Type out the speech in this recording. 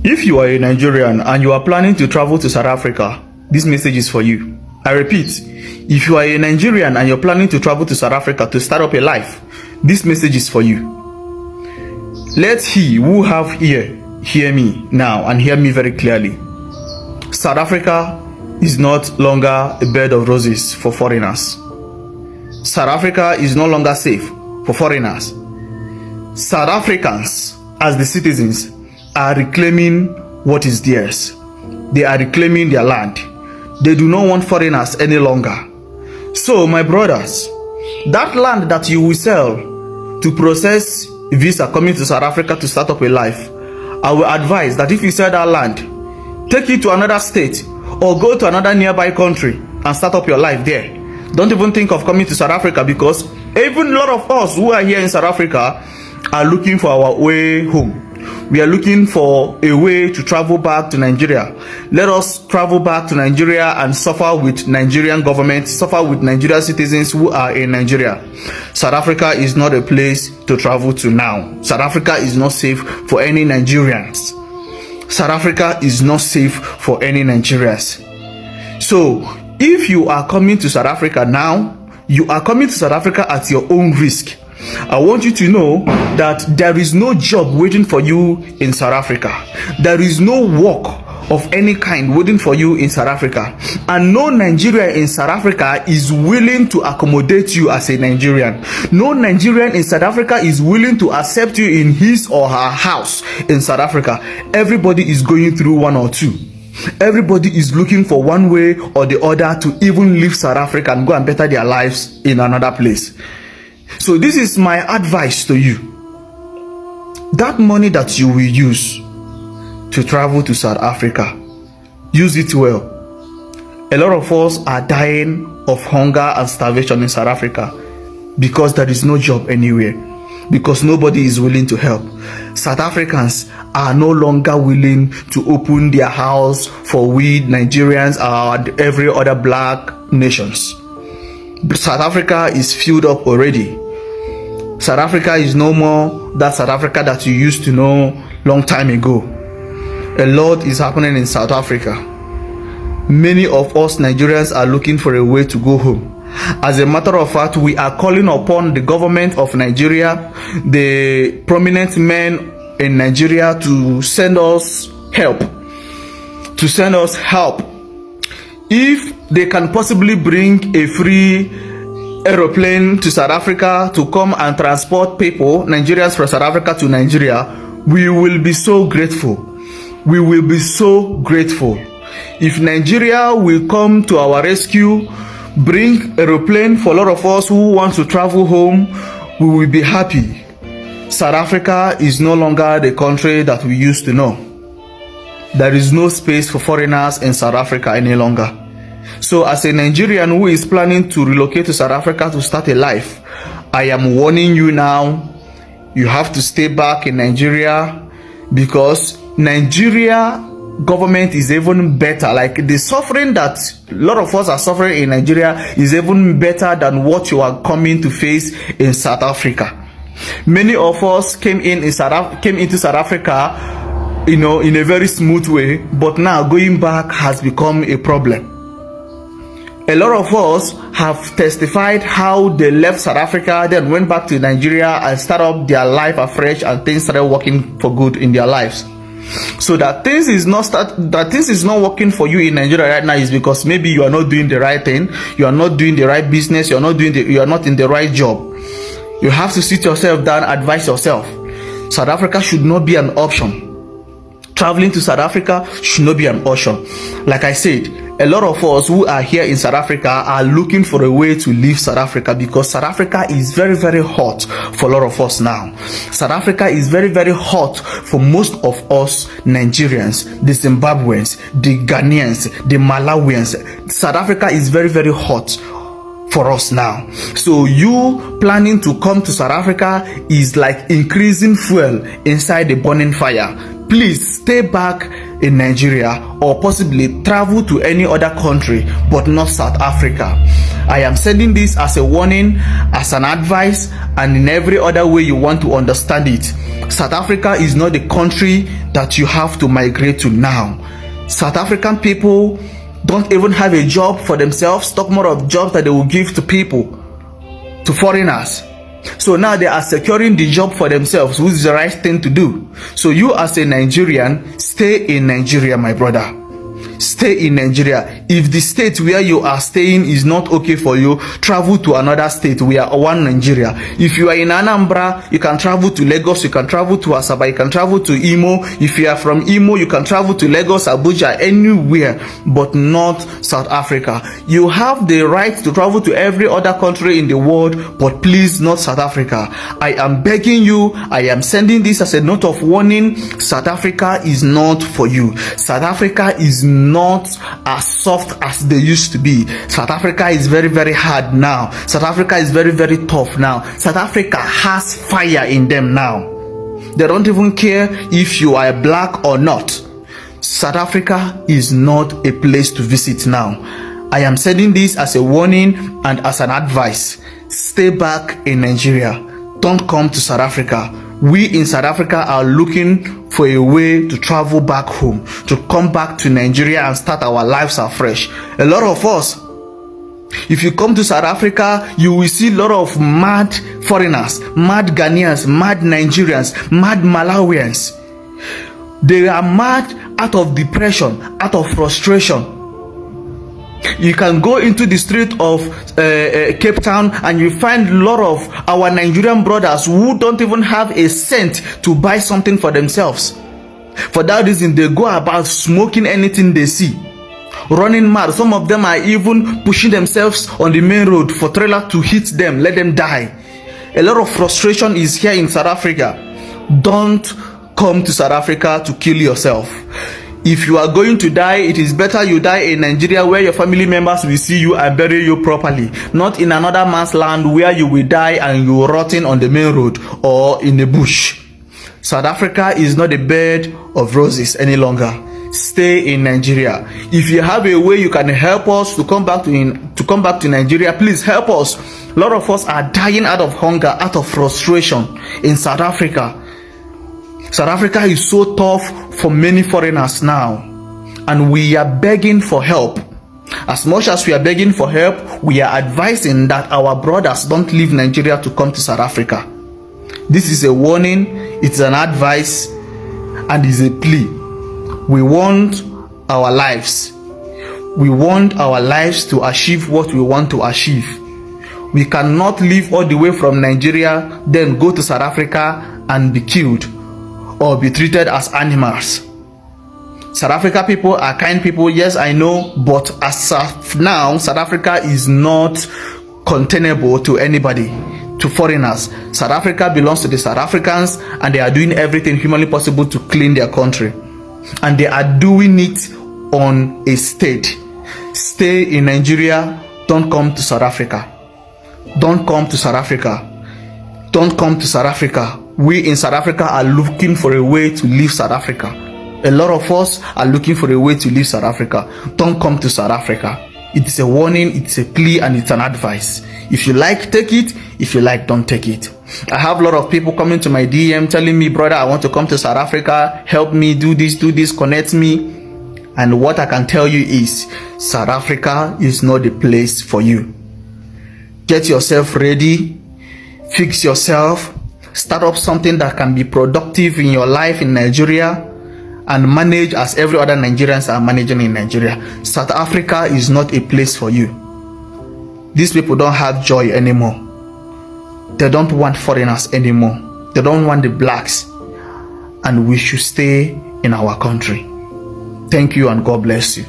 If you are a Nigerian and you are planning to travel to South Africa, this message is for you. I repeat, if you are a Nigerian and you're planning to travel to South Africa to start up a life, this message is for you. Let he who have ear hear me now and hear me very clearly. South Africa is not longer a bed of roses for foreigners. South Africa is no longer safe for foreigners. South Africans, as the citizens, are reclaiming what is theirs. They are reclaiming their land. They do not want foreigners any longer. So, my brothers, that land that you will sell to process visa coming to South Africa to start up a life, I will advise that if you sell that land, take it to another state or go to another nearby country and start up your life there. Don't even think of coming to South Africa, because even a lot of us who are here in South Africa are looking for our way home. We are looking for a way to travel back to Nigeria. Let us travel back to Nigeria and suffer with Nigerian government, suffer with Nigerian citizens who are in Nigeria. South Africa is not a place to travel to now. South Africa is not safe for any Nigerians. South Africa is not safe for any Nigerians. So, if you are coming to South Africa now, you are coming to South Africa at your own risk. I want you to know that there is no job waiting for you in South Africa. There is no work of any kind waiting for you in South Africa. And no Nigerian in South Africa is willing to accommodate you as a Nigerian. No Nigerian in South Africa is willing to accept you in his or her house in South Africa. Everybody is going through one or two. Everybody is looking for one way or the other to even leave South Africa and go and better their lives in another place. So this is my advice to you. That money that you will use to travel to South Africa, use it well. A lot of us are dying of hunger and starvation in South Africa because there is no job anywhere, because nobody is willing to help. South Africans are no longer willing to open their house for we Nigerians and every other black nations. South Africa is filled up already. South Africa is no more that South Africa that you used to know long time ago. A lot is happening in South Africa. Many of us Nigerians are looking for a way to go home. As a matter of fact, we are calling upon the government of Nigeria, the prominent men in Nigeria, to send us help. To send us help. If they can possibly bring a free aeroplane to South Africa to come and transport people, Nigerians from South Africa to Nigeria, we will be so grateful. We will be so grateful. If Nigeria will come to our rescue, bring aeroplane for a lot of us who want to travel home, we will be happy. South Africa is no longer the country that we used to know. There is no space for foreigners in South Africa any longer. So as a Nigerian who is planning to relocate to South Africa to start a life, I am warning you now, you have to stay back in Nigeria, because Nigeria government is even better. Like the suffering that a lot of us are suffering in Nigeria is even better than what you are coming to face in South Africa. Many of us came into South Africa, in a very smooth way, but now going back has become a problem. A lot of us have testified how they left South Africa, then went back to Nigeria and started up their life afresh, and things started working for good in their lives. So that things is not working for you in Nigeria right now is because maybe you are not doing the right thing, you are not doing the right business, you are not in the right job. You have to sit yourself down, advise yourself. South Africa should not be an option. Traveling to South Africa should not be an option. Like I said, a lot of us who are here in South Africa are looking for a way to leave South Africa, because South Africa is very, very hot for a lot of us now. South Africa is very, very hot for most of us Nigerians, the Zimbabweans, the Ghanaians, the Malawians. South Africa is very, very hot for us now. So you planning to come to South Africa is like increasing fuel inside the burning fire. Please stay back in Nigeria, or possibly travel to any other country, but not South Africa. I am sending this as a warning, as an advice, and in every other way you want to understand it. South Africa is not the country that you have to migrate to now. South African people don't even have a job for themselves. Talk more of jobs that they will give to people, to foreigners. So now they are securing the job for themselves, which is the right thing to do. So you as a Nigerian, stay in Nigeria, my brother. Stay in Nigeria. If the state where you are staying is not okay for you, travel to another state. We are one Nigeria. If you are in Anambra, you can travel to Lagos, you can travel to Asaba, you can travel to Imo. If you are from Imo, you can travel to Lagos, Abuja, anywhere, but not South Africa. You have the right to travel to every other country in the world, but please not South Africa. I am begging you, I am sending this as a note of warning. South Africa is not for you. South Africa is not as soft as they used to be. South Africa is very, very hard now. South Africa is very, very tough now. South Africa has fire in them now. They don't even care if you are black or not. South Africa is not a place to visit now. I am sending this as a warning and as an advice. Stay back in Nigeria. Don't come to South Africa. We in South Africa are looking for a way to travel back home, to come back to Nigeria and start our lives afresh. A lot of us, if you come to South Africa, you will see a lot of mad foreigners, mad Ghanaians, mad Nigerians, mad Malawians. They are mad out of depression, out of frustration. You can go into the street of Cape Town and you find a lot of our Nigerian brothers who don't even have a cent to buy something for themselves. For that reason, they go about smoking anything they see, running mad. Some of them are even pushing themselves on the main road for trailer to hit them, let them die. A lot of frustration is here in South Africa. Don't come to South Africa to kill yourself. If you are going to die, it is better you die in Nigeria where your family members will see you and bury you properly, not in another man's land where you will die and you will rotting on the main road or in the bush. South Africa is not a bed of roses any longer. Stay in Nigeria. If you have a way you can help us to come back to Nigeria, please help us. A lot of us are dying out of hunger, out of frustration in South Africa. South Africa is so tough for many foreigners now, and we are begging for help. As much as we are begging for help, we are advising that our brothers don't leave Nigeria to come to South Africa. This is a warning, it's an advice, and it's a plea. We want our lives. We want our lives to achieve what we want to achieve. We cannot leave all the way from Nigeria, then go to South Africa and be killed or be treated as animals. South Africa people are kind people, yes, I know, but as of now, South Africa is not containable to anybody, to foreigners. South Africa belongs to the South Africans, and they are doing everything humanly possible to clean their country. And they are doing it on a stage. Stay in Nigeria, don't come to South Africa. Don't come to South Africa. Don't come to South Africa. We in South Africa are looking for a way to leave South Africa. A lot of us are looking for a way to leave South Africa. Don't come to South Africa. It's a warning, it's a plea, and it's an advice. If you like, take it. If you like, don't take it. I have a lot of people coming to my DM telling me, brother, I want to come to South Africa. Help me, do this, connect me. And what I can tell you is, South Africa is not the place for you. Get yourself ready. Fix yourself. Start up something that can be productive in your life in Nigeria, and manage as every other Nigerians are managing in Nigeria. South Africa is not a place for you. These people don't have joy anymore. They don't want foreigners anymore. They don't want the blacks. And we should stay in our country. Thank you and God bless you.